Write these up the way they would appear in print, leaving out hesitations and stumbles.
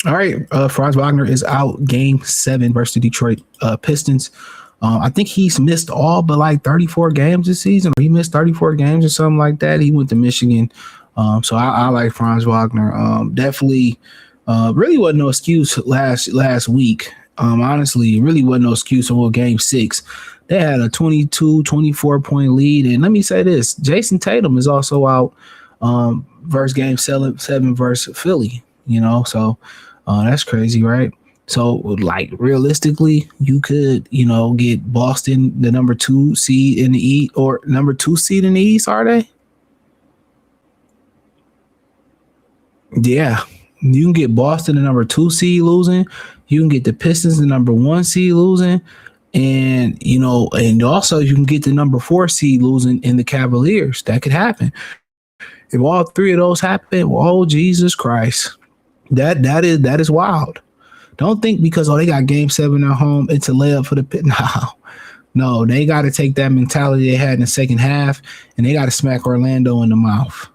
All right, Franz Wagner is out Game 7 versus the Detroit Pistons. I think he's missed all but like 34 games this season. Or he missed 34 games or something like that. He went to Michigan. So I like Franz Wagner. Definitely really wasn't no excuse last week. Honestly, really wasn't no excuse until Game 6. They had a 22, 24-point lead. And let me say this, Jason Tatum is also out versus Game 7 versus Philly, so that's crazy, right? So, like, realistically, you could, get Boston, the number 2 seed in the East, or number 2 seed in the East, are they? Yeah. You can get Boston, the number 2 seed, losing. You can get the Pistons, the number 1 seed, losing. And also you can get the number 4 seed losing in the Cavaliers. That could happen. If all three of those happen, well, oh, Jesus Christ. That is wild. Don't think because they got Game 7 at home, it's a layup for the pit. No, they got to take that mentality they had in the second half, and they got to smack Orlando in the mouth.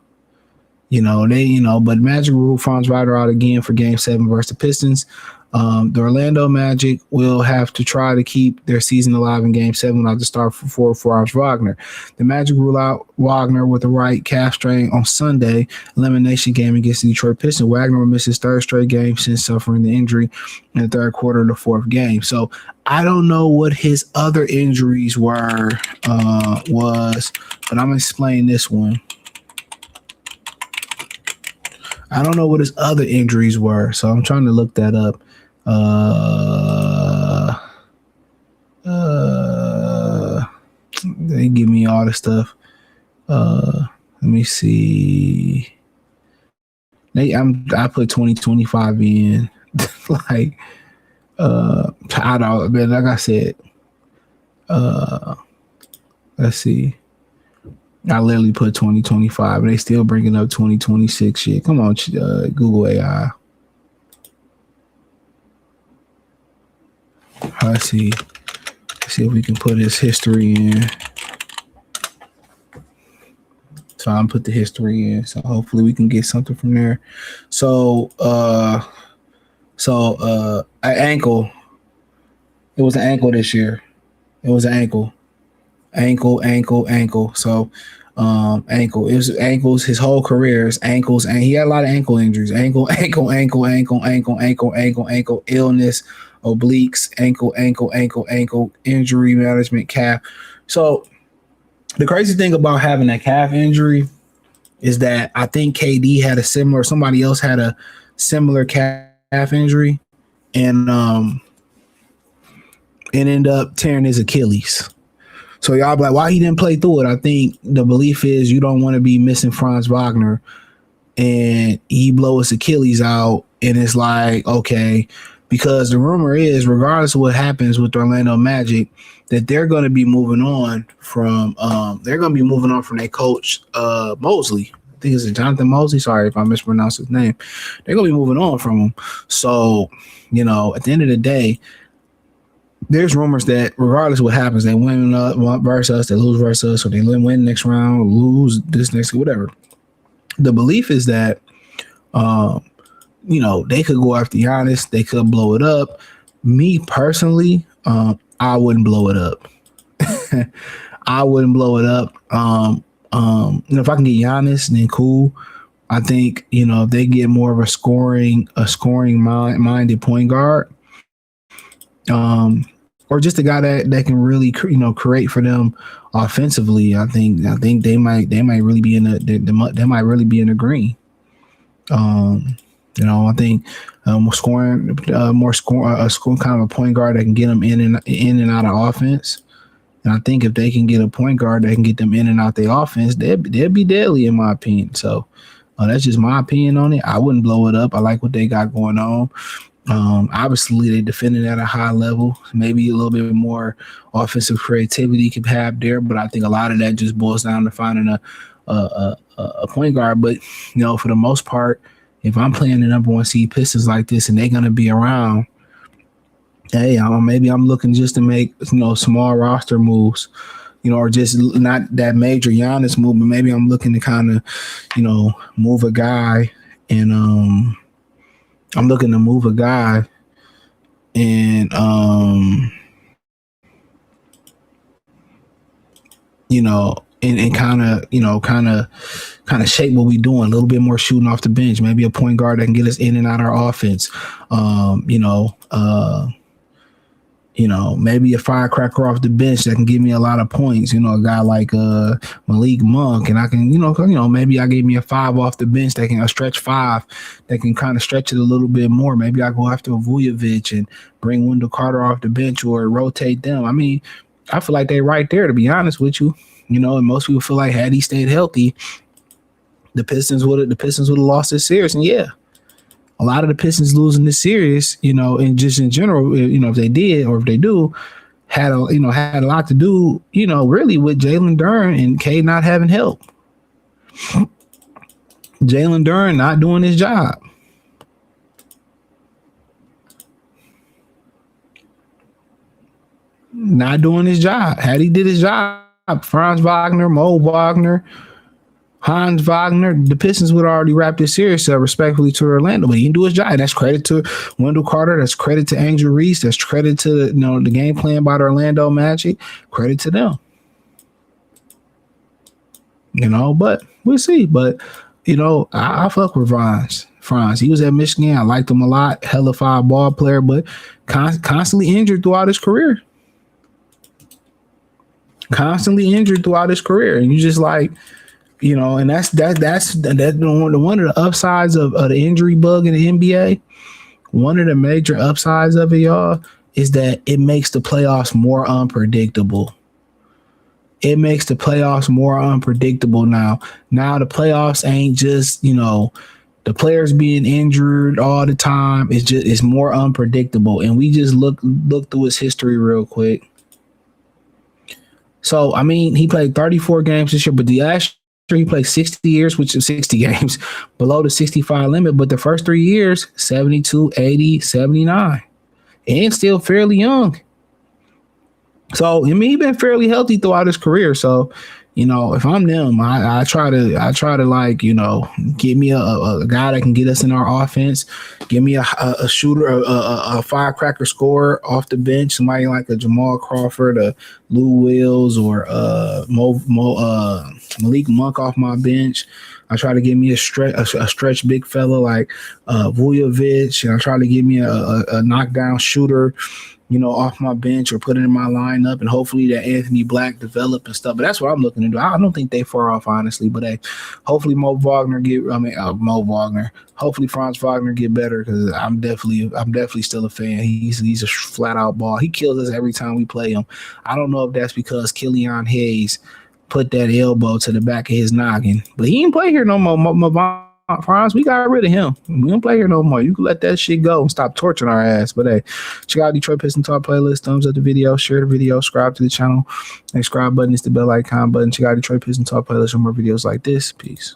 But Magic rule Franz Wagner out again for Game 7 versus the Pistons. The Orlando Magic will have to try to keep their season alive in Game 7 without the start for Franz Wagner. The Magic rule out Wagner with the right calf strain on Sunday elimination game against the Detroit Pistons. Wagner will miss his third straight game since suffering the injury in the third quarter of the fourth game. So I don't know what his other injuries was, but I'm gonna explain this one. I don't know what his other injuries were, so I'm trying to look that up. They give me all the stuff. Let me see. I put 2025 in. Like, I don't. But like I said, let's see. I literally put 2025, and they still bringing up 2026 shit. Come on, Google AI. Let's see if we can put his history in. So I'm put the history in. So hopefully we can get something from there. So an ankle. It was an ankle this year. It was an ankle. Ankle. So ankle. It was ankles his whole career. It's ankles, and he had a lot of ankle injuries. Ankle, illness, obliques, ankle, injury management, calf. So the crazy thing about having that calf injury is that I think KD had somebody else had a similar calf injury, and it ended up tearing his Achilles. So y'all be like, why he didn't play through it? I think the belief is you don't want to be missing Franz Wagner and he blow his Achilles out. And it's like, okay, because the rumor is, regardless of what happens with the Orlando Magic, that they're going to be moving on from their coach, Mosley. I think it's Jonathan Mosley. Sorry if I mispronounced his name. They're going to be moving on from him. So, at the end of the day, there's rumors that regardless of what happens, they win versus us, they lose versus us, or they win next round, lose this next, whatever. The belief is that, they could go after Giannis, they could blow it up. Me personally, I wouldn't blow it up. I wouldn't blow it up. If I can get Giannis, then cool. I think if they get more of a scoring minded point guard. Or just a guy that can really create for them offensively. I think they might really be in the green. I think more scoring, kind of a point guard that can get them in and out of offense. And I think if they can get a point guard that can get them in and out the offense, they'd be deadly in my opinion. So that's just my opinion on it. I wouldn't blow it up. I like what they got going on. Obviously, they defended at a high level. Maybe a little bit more offensive creativity could have there, but I think a lot of that just boils down to finding a point guard. But for the most part, if I'm playing the number 1 seed Pistons like this and they're gonna be around, hey, maybe I'm looking just to make small roster moves, or just not that major Giannis move, but maybe I'm looking to kind of move a guy and I'm looking to move a guy and and kind of shape what we doing. A little bit more shooting off the bench, maybe a point guard that can get us in and out of our offense. Maybe a firecracker off the bench that can give me a lot of points. A guy like Malik Monk, and I can, maybe I give me a 5 off the bench that can a stretch 5 that can kind of stretch it a little bit more. Maybe I go after Vujovic and bring Wendell Carter off the bench or rotate them. I mean, I feel like they're right there, to be honest with you. And most people feel like had he stayed healthy, the Pistons would have lost this series. And yeah, a lot of the Pistons losing this series, and just in general, if they did or if they do, had a lot to do, really with Jalen Duren and K not having help. Jalen Duren not doing his job. Not doing his job. Had he did his job, Franz Wagner, Mo Wagner, Hans Wagner, the Pistons would already wrap this series up respectfully to Orlando, but he didn't do his job. That's credit to Wendell Carter. That's credit to Angel Reese. That's credit to the game plan by the Orlando Magic. Credit to them. But we'll see. But I fuck with Franz. He was at Michigan. I liked him a lot. Hella fire ball player, but constantly injured throughout his career. And you just like. And that's one of the upsides of the injury bug in the NBA. One of the major upsides of it, y'all, is that it makes the playoffs more unpredictable. Now the playoffs ain't just, the players being injured all the time. It's more unpredictable. And we just look through his history real quick. So, I mean, he played 34 games this year, but the last he played 60 years, which is 60 games below the 65 limit. But the first 3 years, 72, 80, 79, and still fairly young. So, I mean, he's been fairly healthy throughout his career. So, if I'm them, I try to like, get me a guy that can get us in our offense. Give me a shooter, a firecracker scorer off the bench. Somebody like a Jamal Crawford, a Lou Wills, or Malik Monk off my bench. I try to get me a stretch big fella like Vujovic, and I try to get me a knockdown shooter, off my bench or put it in my lineup, and hopefully that Anthony Black develop and stuff. But that's what I'm looking to do. I don't think they far off, honestly. But hey, hopefully hopefully Franz Wagner get better, because I'm definitely still a fan. He's a flat out ball. He kills us every time we play him. I don't know if that's because Killian Hayes put that elbow to the back of his noggin, but he ain't play here no more. Franz, we got rid of him. We don't play here no more. You can let that shit go and stop torturing our ass. But hey, check out Detroit Pistons Talk playlist. Thumbs up the video, share the video, subscribe to the channel. Subscribe button is the bell icon button. Check out Detroit Pistons Talk playlist for more videos like this. Peace.